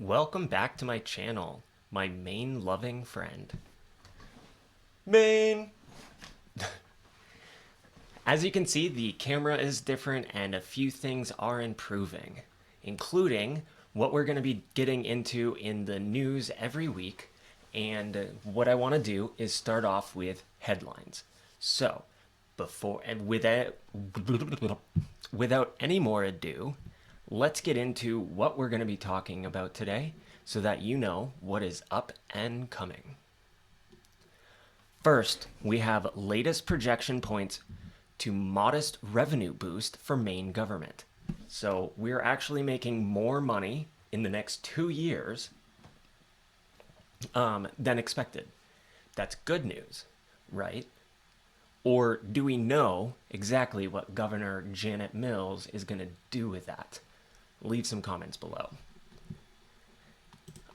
Welcome back to my channel, my Maine loving friend. Maine! As you can see, the camera is different and a few things are improving, including what we're going to be getting into in the news every week. And what I want to do is start off with headlines. So, without any more ado, let's get into what we're going to be talking about today so that you know what is up and coming. First, we have latest projection points to modest revenue boost for Maine government. So we're actually making more money in the next 2 years than expected. That's good news, right? Or do we know exactly what Governor Janet Mills is going to do with that? Leave some comments below.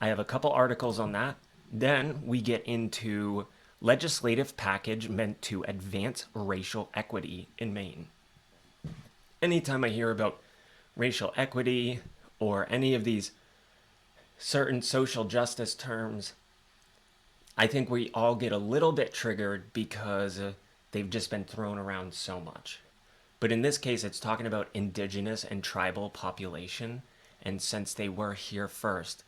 I have a couple articles on that. Then we get into legislative package meant to advance racial equity in Maine. Anytime I hear about racial equity or any of these certain social justice terms, I think we all get a little bit triggered because they've just been thrown around so much. But in this case, it's talking about indigenous and tribal population. And since they were here first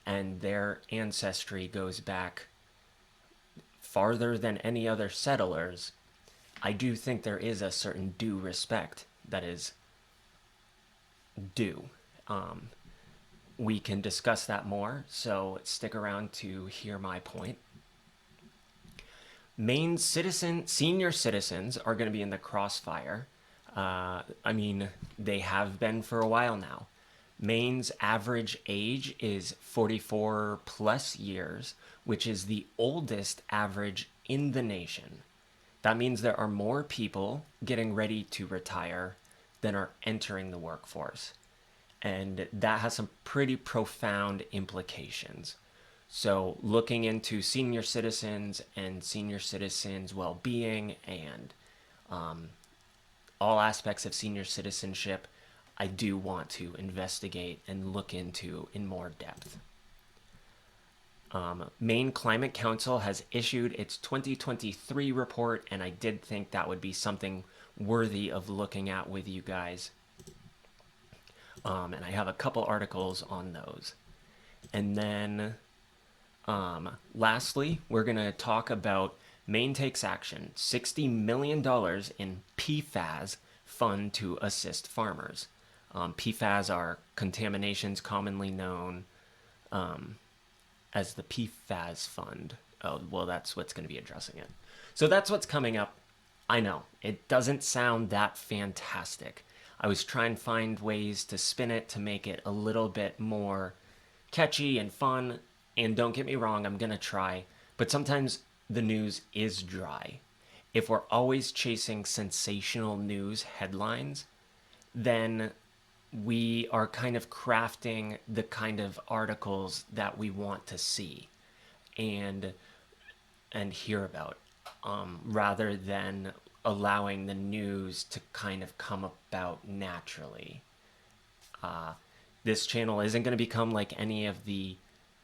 and their ancestry goes back farther than any other settlers, I do think there is a certain due respect that is due. We can discuss that more, so stick around to hear my point. Maine senior citizens are going to be in the crossfire. I mean, they have been for a while now. Maine's average age is 44 plus years, which is the oldest average in the nation. That means there are more people getting ready to retire than are entering the workforce. And that has some pretty profound implications. So looking into senior citizens and senior citizens' well-being and all aspects of senior citizenship, I do want to investigate and look into in more depth. Maine Climate Council has issued its 2023 report, and I did think that would be something worthy of looking at with you guys. And I have a couple articles on those. And then lastly, we're going to talk about Maine takes action, $60 million in PFAS fund to assist farmers. PFAS are contaminations commonly known as the PFAS fund. Oh, well, that's what's going to be addressing it. So that's what's coming up. I know, it doesn't sound that fantastic. I was trying to find ways to spin it to make it a little bit more catchy and fun. And don't get me wrong, I'm going to try. But sometimes the news is dry. If we're always chasing sensational news headlines, then we are kind of crafting the kind of articles that we want to see and hear about, rather than allowing the news to kind of come about naturally. This channel isn't going to become like any of the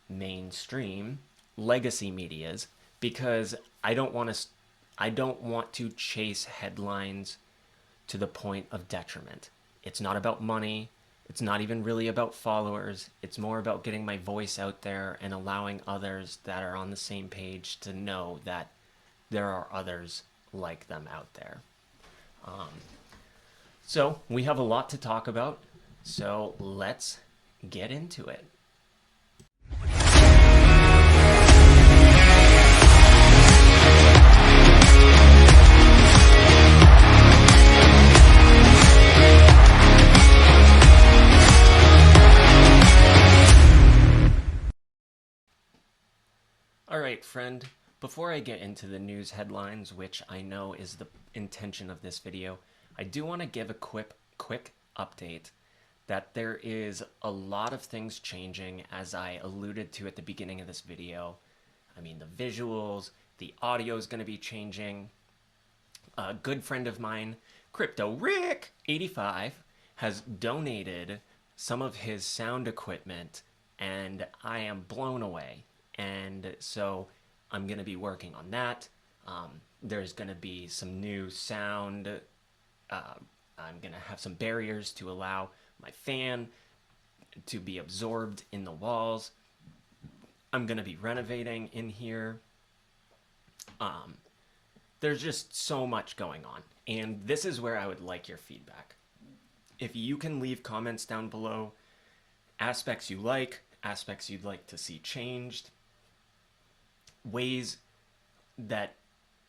mainstream legacy medias because I don't want to chase headlines to the point of detriment. It's not about money. It's not even really about followers. It's more about getting my voice out there and allowing others that are on the same page to know that there are others like them out there. So we have a lot to talk about. So let's get into it. Alright, friend, before I get into the news headlines, which I know is the intention of this video, I do want to give a quick update that there is a lot of things changing, as I alluded to at the beginning of this video. I mean, the visuals, the audio is going to be changing. A good friend of mine, 𝗦𝗬𝗕𝗘𝗦𝗧𝗜𝗍𝒑, has donated some of his sound equipment and I am blown away. And so I'm going to be working on that. There's going to be some new sound. I'm going to have some barriers to allow my fan to be absorbed in the walls. I'm going to be renovating in here. There's just so much going on. And this is where I would like your feedback. If you can leave comments down below, aspects you like, aspects you'd like to see changed, ways that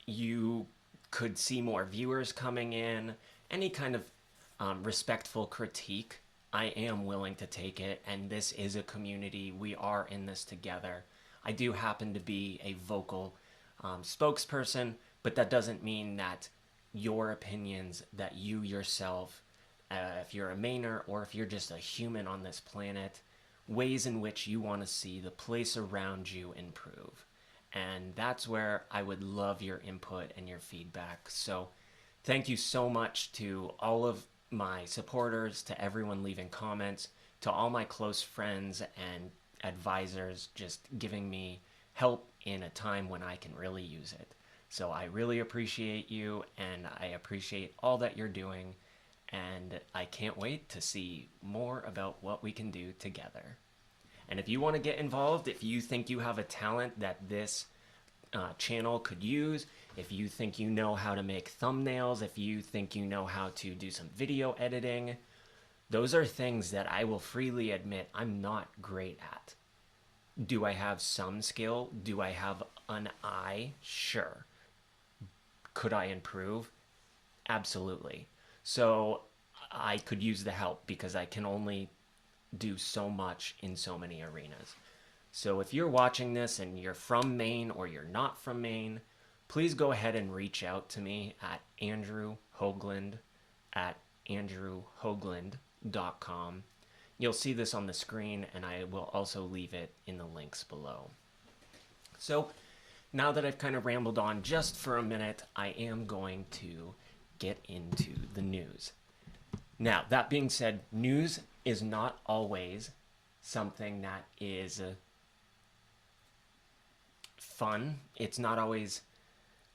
you could see more viewers coming in, any kind of respectful critique, I am willing to take it, and this is a community. We are in this together. I do happen to be a vocal spokesperson, but that doesn't mean that your opinions, that you yourself, if you're a Mainer or if you're just a human on this planet, ways in which you want to see the place around you improve. And that's where I would love your input and your feedback. So thank you so much to all of my supporters, to everyone leaving comments, to all my close friends and advisors just giving me help in a time when I can really use it. So I really appreciate you, and I appreciate all that you're doing, and I can't wait to see more about what we can do together. And if you want to get involved, if you think you have a talent that this channel could use, if you think you know how to make thumbnails, if you think you know how to do some video editing, those are things that I will freely admit I'm not great at. Do I have some skill? Do I have an eye? Sure. Could I improve? Absolutely. So I could use the help because I can only do so much in so many arenas. So if you're watching this and you're from Maine or you're not from Maine, please go ahead and reach out to me at Andrew Hoagland at 𝗦𝗗𝗕𝗢𝗏.com. You'll see this on the screen, and I will also leave it in the links below. So now that I've kind of rambled on just for a minute, I am going to get into the news. Now, that being said, news is not always something that is fun. It's not always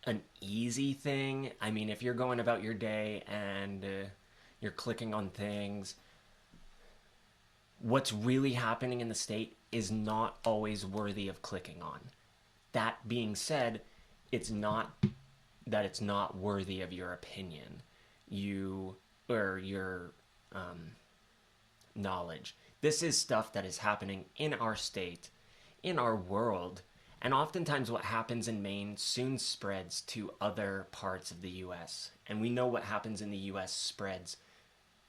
an easy thing. I mean, if you're going about your day and you're clicking on things, what's really happening in the state is not always worthy of clicking on. That being said, it's not that it's not worthy of your opinion, or your knowledge. This is stuff that is happening in our state, in our world, and oftentimes what happens in Maine soon spreads to other parts of the U.S. And we know what happens in the U.S. spreads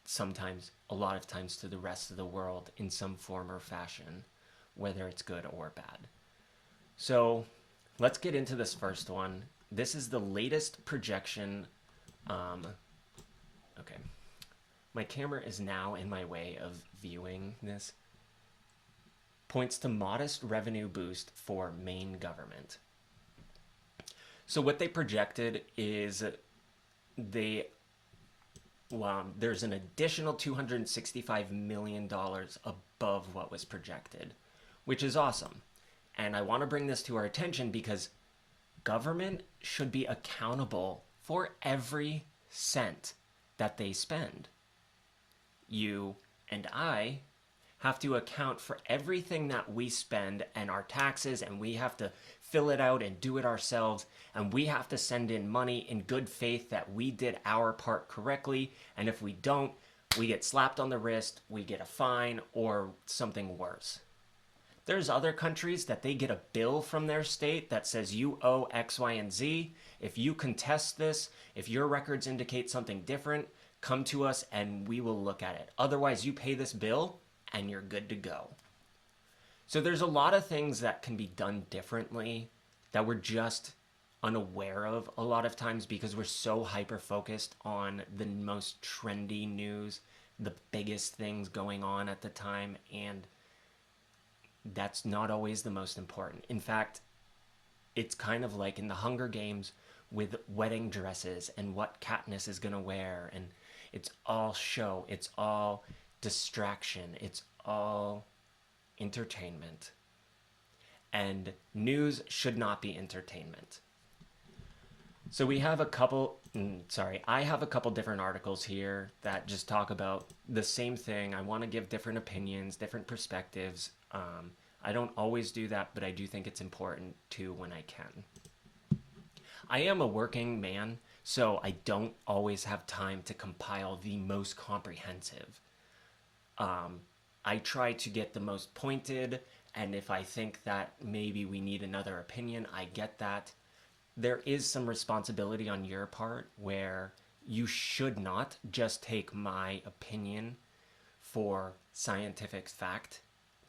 sometimes, a lot of times, to the rest of the world in some form or fashion, whether it's good or bad. So let's get into this first one. This is the latest projection. Okay. My camera is now in my way of viewing this. Points to modest revenue boost for Maine government. So what they projected is there's an additional $265 million above what was projected, which is awesome. And I want to bring this to our attention because government should be accountable for every cent that they spend. You and I have to account for everything that we spend and our taxes, and we have to fill it out and do it ourselves, and we have to send in money in good faith that we did our part correctly, and if we don't, we get slapped on the wrist, we get a fine, or something worse. There's other countries that they get a bill from their state that says you owe X, Y, and Z. If you contest this, if your records indicate something different, come to us and we will look at it. Otherwise, you pay this bill and you're good to go. So there's a lot of things that can be done differently that we're just unaware of a lot of times because we're so hyper-focused on the most trendy news, the biggest things going on at the time, and that's not always the most important. In fact, it's kind of like in the Hunger Games with wedding dresses and what Katniss is going to wear, and it's all show, it's all distraction, it's all entertainment, and news should not be entertainment. So we have a couple, I have a couple different articles here that just talk about the same thing. I want to give different opinions, different perspectives. I don't always do that, but I do think it's important to when I can. I am a working man, so I don't always have time to compile the most comprehensive. I try to get the most pointed, and if I think that maybe we need another opinion, I get that. There is some responsibility on your part where you should not just take my opinion for scientific fact.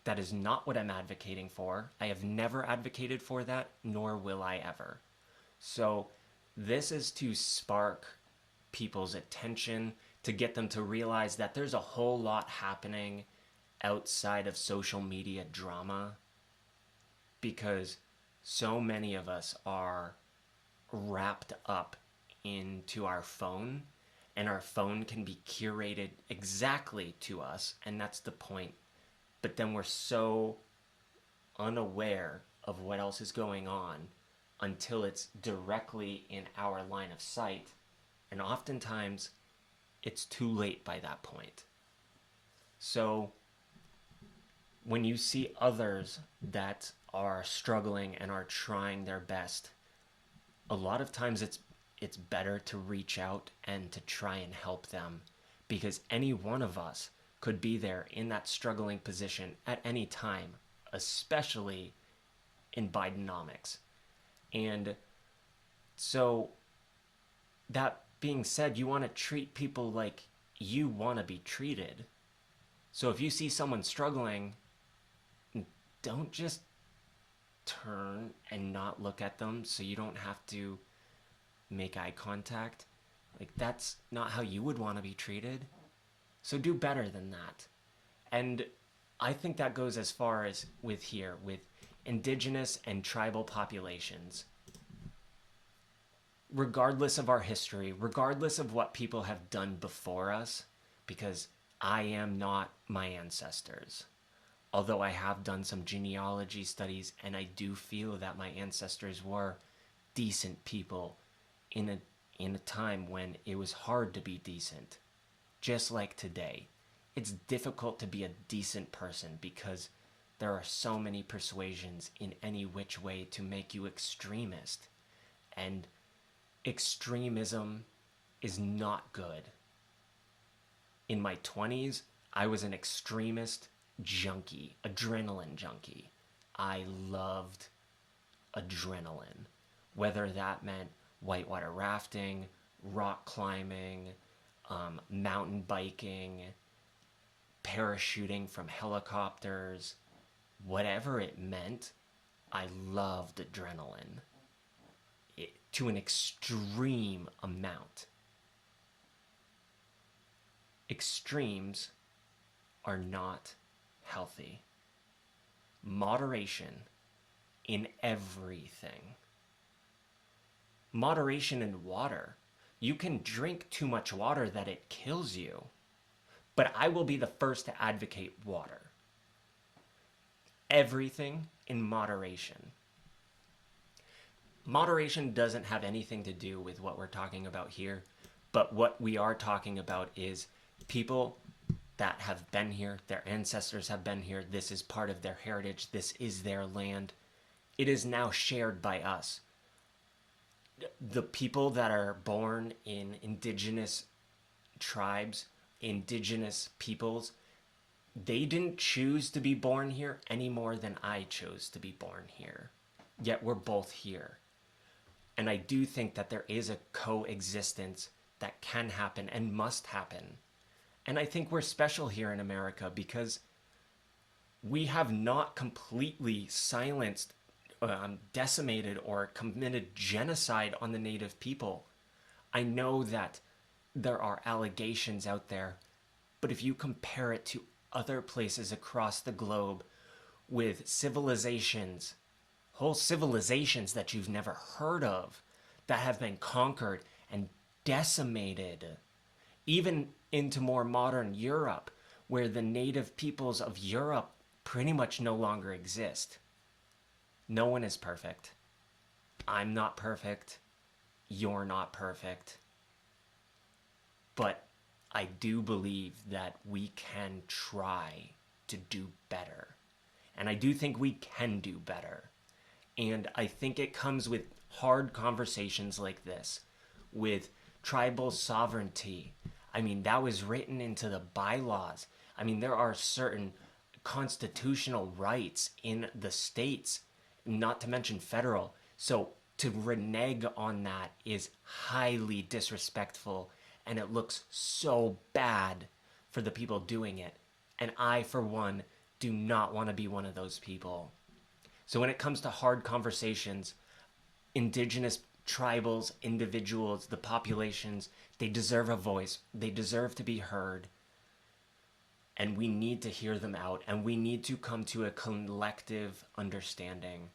That is not what I'm advocating for. I have never advocated for that, nor will I ever. So this is to spark people's attention, to get them to realize that there's a whole lot happening outside of social media drama, because so many of us are wrapped up into our phone, and our phone can be curated exactly to us, and that's the point. But then we're so unaware of what else is going on until it's directly in our line of sight, and oftentimes it's too late by that point. So when you see others that are struggling and are trying their best, a lot of times it's better to reach out and to try and help them, because any one of us could be there in that struggling position at any time, especially in Bidenomics. And so that being said, you want to treat people like you want to be treated. So if you see someone struggling, don't just turn and not look at them so you don't have to make eye contact. Like, that's not how you would want to be treated. So do better than that. And I think that goes as far as with indigenous and tribal populations. Regardless of our history, regardless of what people have done before us, because I am not my ancestors. Although I have done some genealogy studies, and I do feel that my ancestors were decent people in a time when it was hard to be decent. Just like today, it's difficult to be a decent person because there are so many persuasions in any which way to make you extremist. And extremism is not good. In my 20s, I was an extremist junkie, adrenaline junkie. I loved adrenaline, whether that meant whitewater rafting, rock climbing, mountain biking, parachuting from helicopters, whatever it meant. I loved adrenaline to an extreme amount. Extremes are not healthy. Moderation in everything. Moderation in water. You can drink too much water that it kills you, but I will be the first to advocate water. Everything in moderation. Moderation doesn't have anything to do with what we're talking about here, but what we are talking about is people that have been here, their ancestors have been here, this is part of their heritage, this is their land. It is now shared by us. The people that are born in indigenous tribes, indigenous peoples, they didn't choose to be born here any more than I chose to be born here. Yet we're both here. And I do think that there is a coexistence that can happen and must happen. And I think we're special here in America because we have not completely silenced, decimated, or committed genocide on the native people. I know that there are allegations out there, but if you compare it to other places across the globe with civilizations, whole civilizations that you've never heard of, that have been conquered and decimated, even into more modern Europe, where the native peoples of Europe pretty much no longer exist. No one is perfect. I'm not perfect. You're not perfect. But I do believe that we can try to do better. And I do think we can do better. And I think it comes with hard conversations like this, with tribal sovereignty. I mean, that was written into the bylaws. I mean, there are certain constitutional rights in the states, not to mention federal. So to renege on that is highly disrespectful, and it looks so bad for the people doing it. And I, for one, do not want to be one of those people. So when it comes to hard conversations, indigenous tribals, individuals, the populations, they deserve a voice. They deserve to be heard. And we need to hear them out, and we need to come to a collective understanding.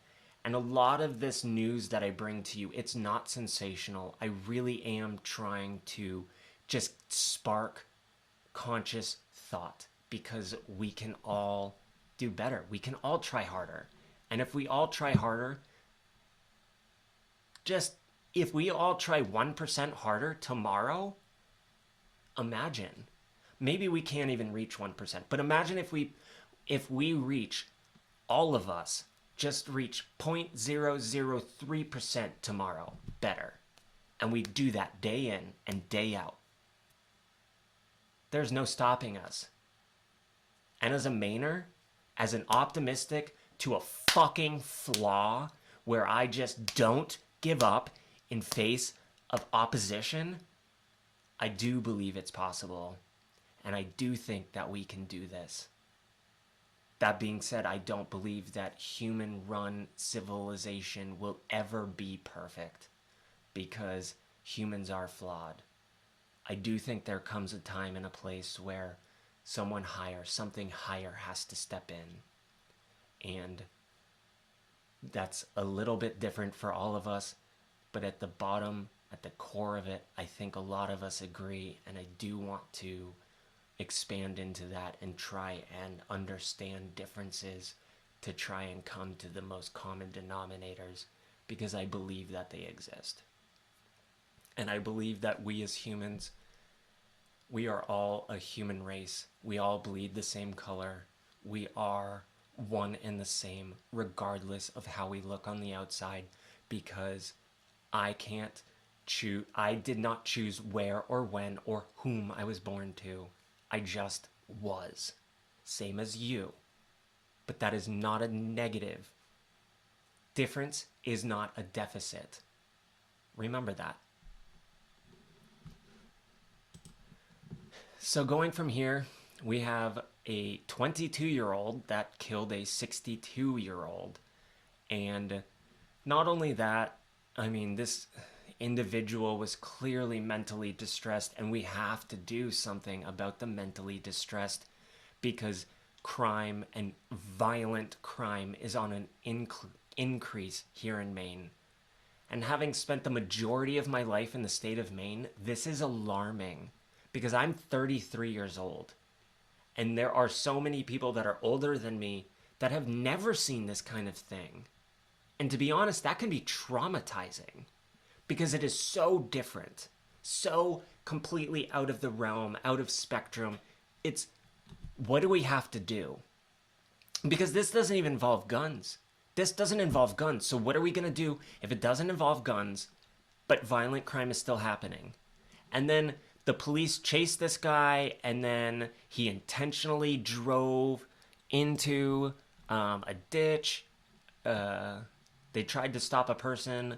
And a lot of this news that I bring to you, it's not sensational. I really am trying to just spark conscious thought, because we can all do better. We can all try harder. And if we all try harder, just if we all try 1% harder tomorrow, imagine. Maybe we can't even reach 1%, but imagine if we reach, all of us, just reach 0.003% tomorrow better. And we do that day in and day out. There's no stopping us. And as a Mainer, as an optimistic to a fucking flaw where I just don't give up in face of opposition, I do believe it's possible. And I do think that we can do this. That being said, I don't believe that human-run civilization will ever be perfect, because humans are flawed. I do think there comes a time and a place where someone higher, something higher has to step in. And that's a little bit different for all of us, but at the bottom, at the core of it, I think a lot of us agree, and I do want to expand into that and try and understand differences to try and come to the most common denominators, because I believe that they exist. And I believe that we as humans, we are all a human race. We all bleed the same color. We are one and the same, regardless of how we look on the outside, because I did not choose where or when or whom I was born to. I just was. Same as you. But that is not a negative. Difference is not a deficit. Remember that. So going from here, we have a 22-year-old that killed a 62-year-old. And not only that, I mean, this individual was clearly mentally distressed, and we have to do something about the mentally distressed, because crime and violent crime is on an increase here in Maine. And having spent the majority of my life in the state of Maine, this is alarming, because I'm 33 years old, and there are so many people that are older than me that have never seen this kind of thing. And to be honest, that can be traumatizing, because it is so different, so completely out of the realm, out of spectrum. It's, what do we have to do? Because this doesn't even involve guns. This doesn't involve guns. So what are we going to do if it doesn't involve guns, but violent crime is still happening? And then the police chased this guy, and then he intentionally drove into a ditch. They tried to stop a person.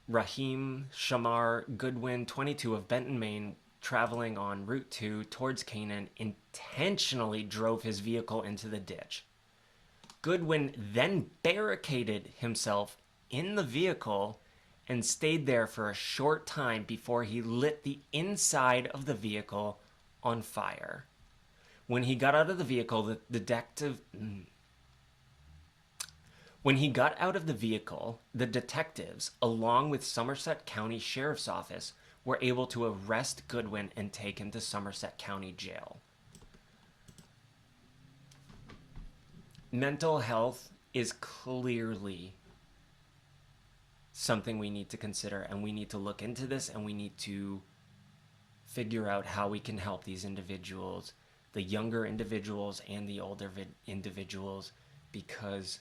𝗦𝗓𝗕𝗦𝗖𝗥𝗓𝗦, 22 of Benton, Maine, traveling on Route 2 towards Canaan, intentionally drove his vehicle into the ditch. Goodwin then barricaded himself in the vehicle and stayed there for a short time before he lit the inside of the vehicle on fire. When he got out of the vehicle, the detectives, along with Somerset County Sheriff's Office, were able to arrest Goodwin and take him to Somerset County Jail. mental health is clearly something we need to consider, and we need to look into this, and we need to figure out how we can help these individuals, the younger individuals and the older individuals, because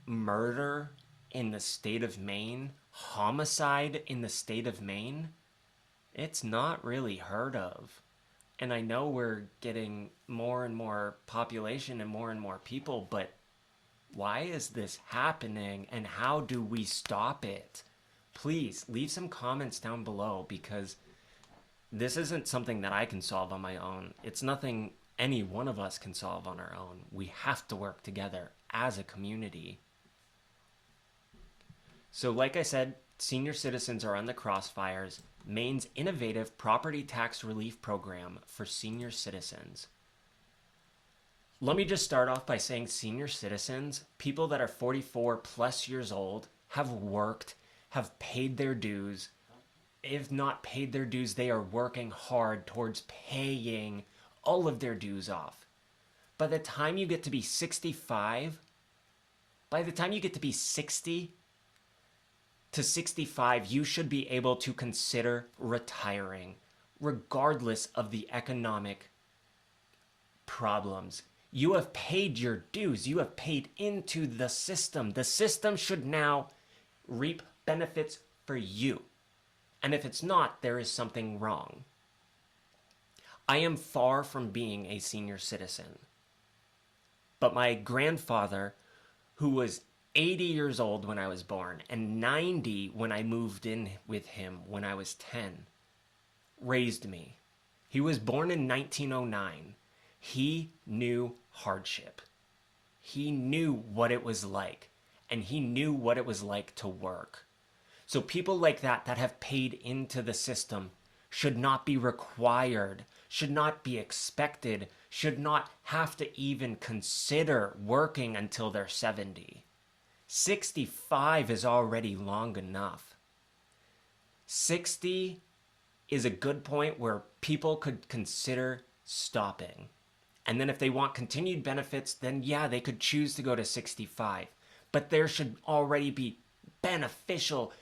murder in the state of Maine, homicide in the state of Maine, it's not really heard of. And I know we're getting more and more population and more people, but why is this happening, and how do we stop it? Please leave some comments down below, because this isn't something that I can solve on my own. It's nothing any one of us can solve on our own. We have to work together as a community. So like I said, senior citizens are on the crossfires. Maine's innovative property tax relief program for senior citizens. Let me just start off by saying senior citizens, people that are 44 plus years old, have worked, have paid their dues. If not paid their dues, they are working hard towards paying all of their dues off. By the time you get to be 65, by the time you get to be 60 to 65, you should be able to consider retiring, regardless of the economic problems. You have paid your dues. You have paid into the system. The system should now reap benefits for you. And if it's not, there is something wrong. I am far from being a senior citizen. But my grandfather, who was 80 years old when I was born and 90 when I moved in with him when I was 10, raised me. He was born in 1909. He knew hardship. He knew what it was like, and he knew what it was like to work. So people like that have paid into the system should not be required, should not be expected, should not have to even consider working until they're 70. 65 is already long enough. 60 is a good point where people could consider stopping. And then if they want continued benefits, then yeah, they could choose to go to 65. But there should already be beneficial,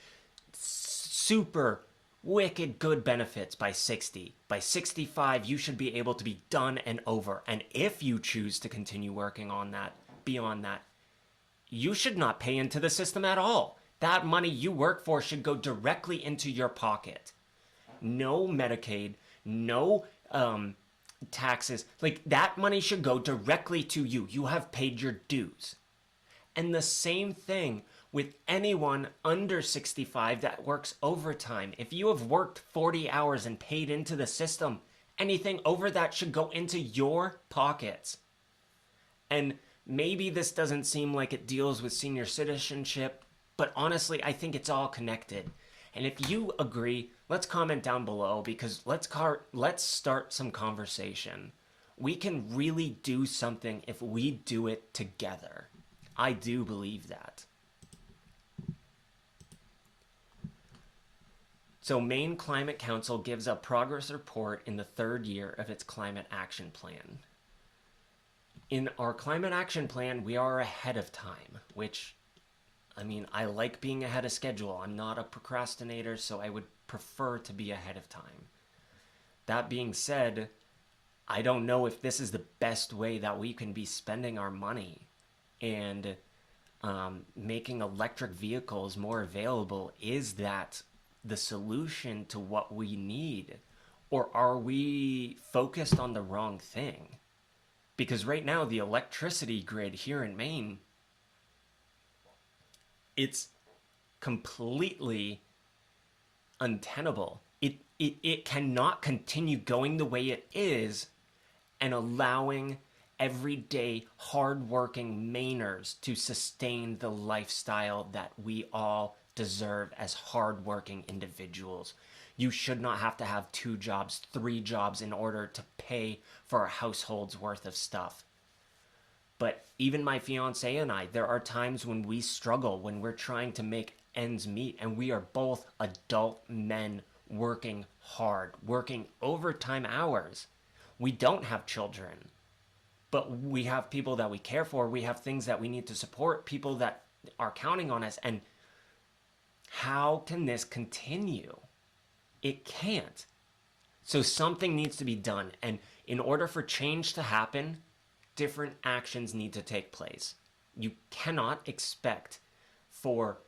super wicked good benefits by 60. By 65, you should be able to be done and over. And if you choose to continue working on that, beyond that, you should not pay into the system at all. That money you work for should go directly into your pocket. No Medicaid, no taxes. Like, that money should go directly to you. You have paid your dues. And the same thing with anyone under 65 that works overtime. If you have worked 40 hours and paid into the system, anything over that should go into your pockets. And maybe this doesn't seem like it deals with senior citizenship, but honestly, I think it's all connected. And if you agree, let's comment down below, because let's start some conversation. We can really do something if we do it together. I do believe that. So Maine Climate Council gives a progress report in the 3rd year of its climate action plan. In our climate action plan, we are ahead of time, which, I mean, I like being ahead of schedule. I'm not a procrastinator, so I would prefer to be ahead of time. That being said, I don't know if this is the best way that we can be spending our money. And making electric vehicles more available, is that the solution to what we need? Or are we focused on the wrong thing? Because right now, the electricity grid here in Maine, it's completely untenable. It cannot continue going the way it is and allowing everyday hardworking Mainers to sustain the lifestyle that we all deserve as hardworking individuals. You should not have to have 2 jobs, 3 jobs in order to pay for a household's worth of stuff. But even my fiance and I, there are times when we struggle, when we're trying to make ends meet, and we are both adult men working hard, working overtime hours. We don't have children, but we have people that we care for. We have things that we need to support, people that are counting on us. And how can this continue? It can't. So something needs to be done. And in order for change to happen, different actions need to take place. You cannot expect for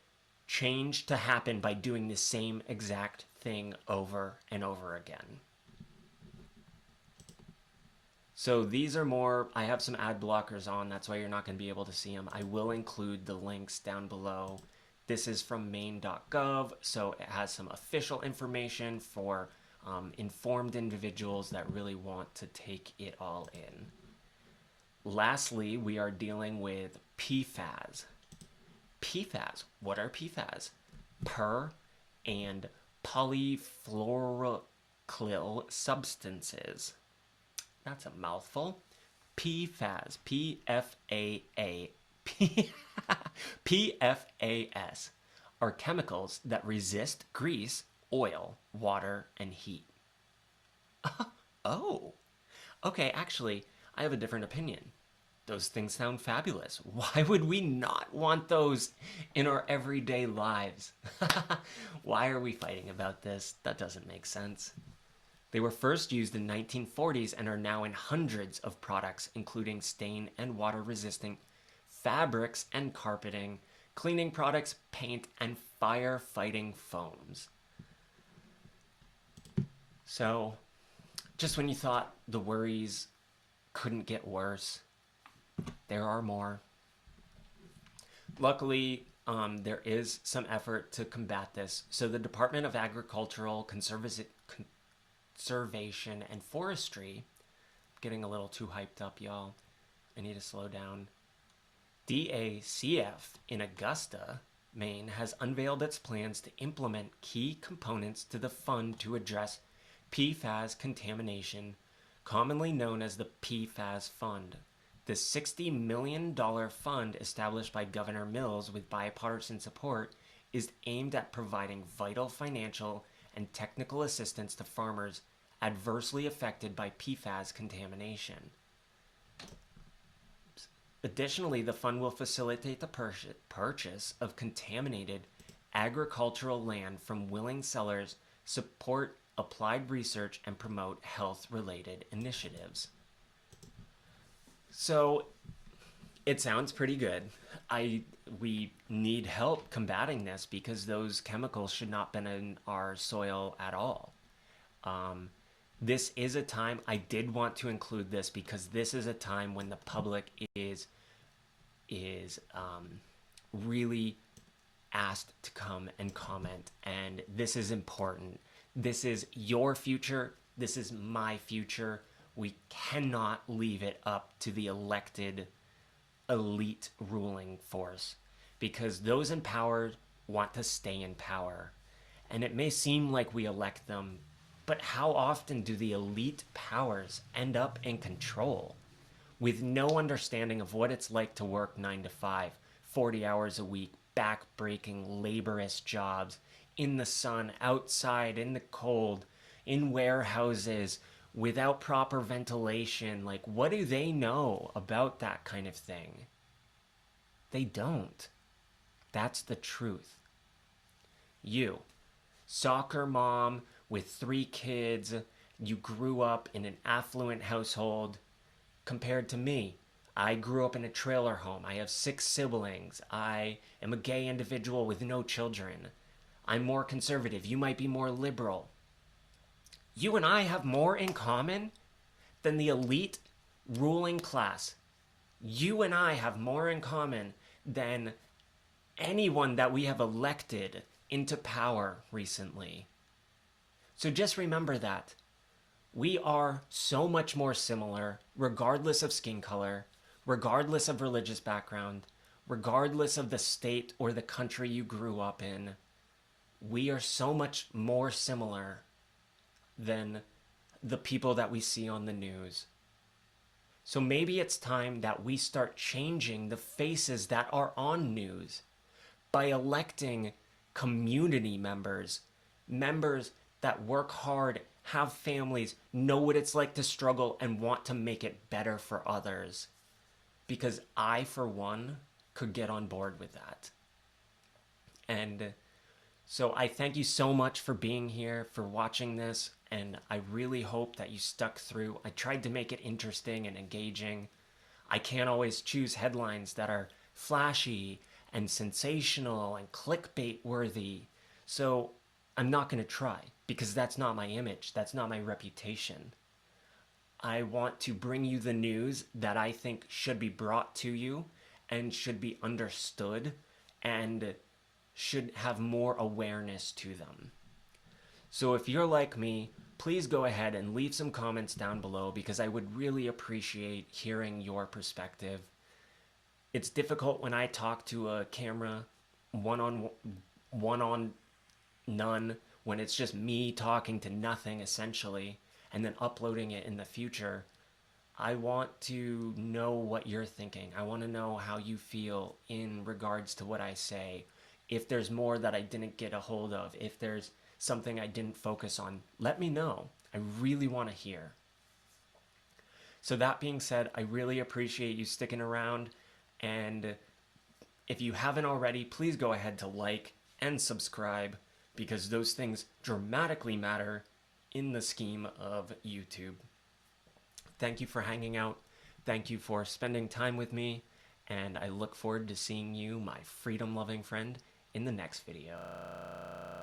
change to happen by doing the same exact thing over and over again. So these are more, I have some ad blockers on, that's why you're not going to be able to see them. I will include the links down below. This is from Maine.gov, so it has some official information for informed individuals that really want to take it all in. Lastly, we are dealing with PFAS. PFAS, what are PFAS? Per and polyfluoroalkyl substances. That's a mouthful. PFAS, PFAS, are chemicals that resist grease, oil, water, and heat. Oh, okay, actually, I have a different opinion. Those things sound fabulous. Why would we not want those in our everyday lives? Why are we fighting about this? That doesn't make sense. They were first used in 1940s and are now in hundreds of products, including stain and water-resistant fabrics and carpeting, cleaning products, paint, and fire-fighting foams. So, just when you thought the worries couldn't get worse, there are more. Luckily, there is some effort to combat this. So the Department of Agricultural Conservation and Forestry, getting a little too hyped up, y'all. I need to slow down. DACF in Augusta, Maine, has unveiled its plans to implement key components to the fund to address PFAS contamination, commonly known as the PFAS Fund. The $60 million fund established by Governor Mills with bipartisan support is aimed at providing vital financial and technical assistance to farmers adversely affected by PFAS contamination. Additionally, the fund will facilitate the purchase of contaminated agricultural land from willing sellers, support applied research, and promote health-related initiatives. So it sounds pretty good. We need help combating this because those chemicals should not have been in our soil at all. This is a time, I did want to include this because this is a time when the public is really asked to come and comment, and this is important. This is your future. This is my future. We cannot leave it up to the elected elite ruling force because those in power want to stay in power. And it may seem like we elect them, but how often do the elite powers end up in control with no understanding of what it's like to work 9 to 5, 40 hours a week, back-breaking, laborious jobs in the sun, outside, in the cold, in warehouses, without proper ventilation? Like, what do they know about that kind of thing? They don't. That's the truth. You, soccer mom with 3 kids, you grew up in an affluent household compared to me. I grew up in a trailer home. I have 6 siblings. I am a gay individual with no children. I'm more conservative. You might be more liberal. You and I have more in common than the elite ruling class. You and I have more in common than anyone that we have elected into power recently. So just remember that. We are so much more similar, regardless of skin color, regardless of religious background, regardless of the state or the country you grew up in. We are so much more similar than the people that we see on the news. So maybe it's time that we start changing the faces that are on news by electing community members, members that work hard have families, know what it's like to struggle, and want to make it better for others. Because I, for one, could get on board with that. And so I thank you so much for being here, for watching this, and I really hope that you stuck through. I tried to make it interesting and engaging. I can't always choose headlines that are flashy and sensational and clickbait worthy. So I'm not going to try, because that's not my image. That's not my reputation. I want to bring you the news that I think should be brought to you and should be understood and should have more awareness to them. So if you're like me, please go ahead and leave some comments down below, because I would really appreciate hearing your perspective. It's difficult when I talk to a camera one on none, when it's just me talking to nothing essentially, and then uploading it in the future. I want to know what you're thinking. I want to know how you feel in regards to what I say. If there's more that I didn't get a hold of, if there's something I didn't focus on, let me know. I really want to hear. So that being said, I really appreciate you sticking around, and if you haven't already, please go ahead to like and subscribe, because those things dramatically matter in the scheme of YouTube. Thank you for hanging out. Thank you for spending time with me, and I look forward to seeing you, my freedom-loving friend, in the next video.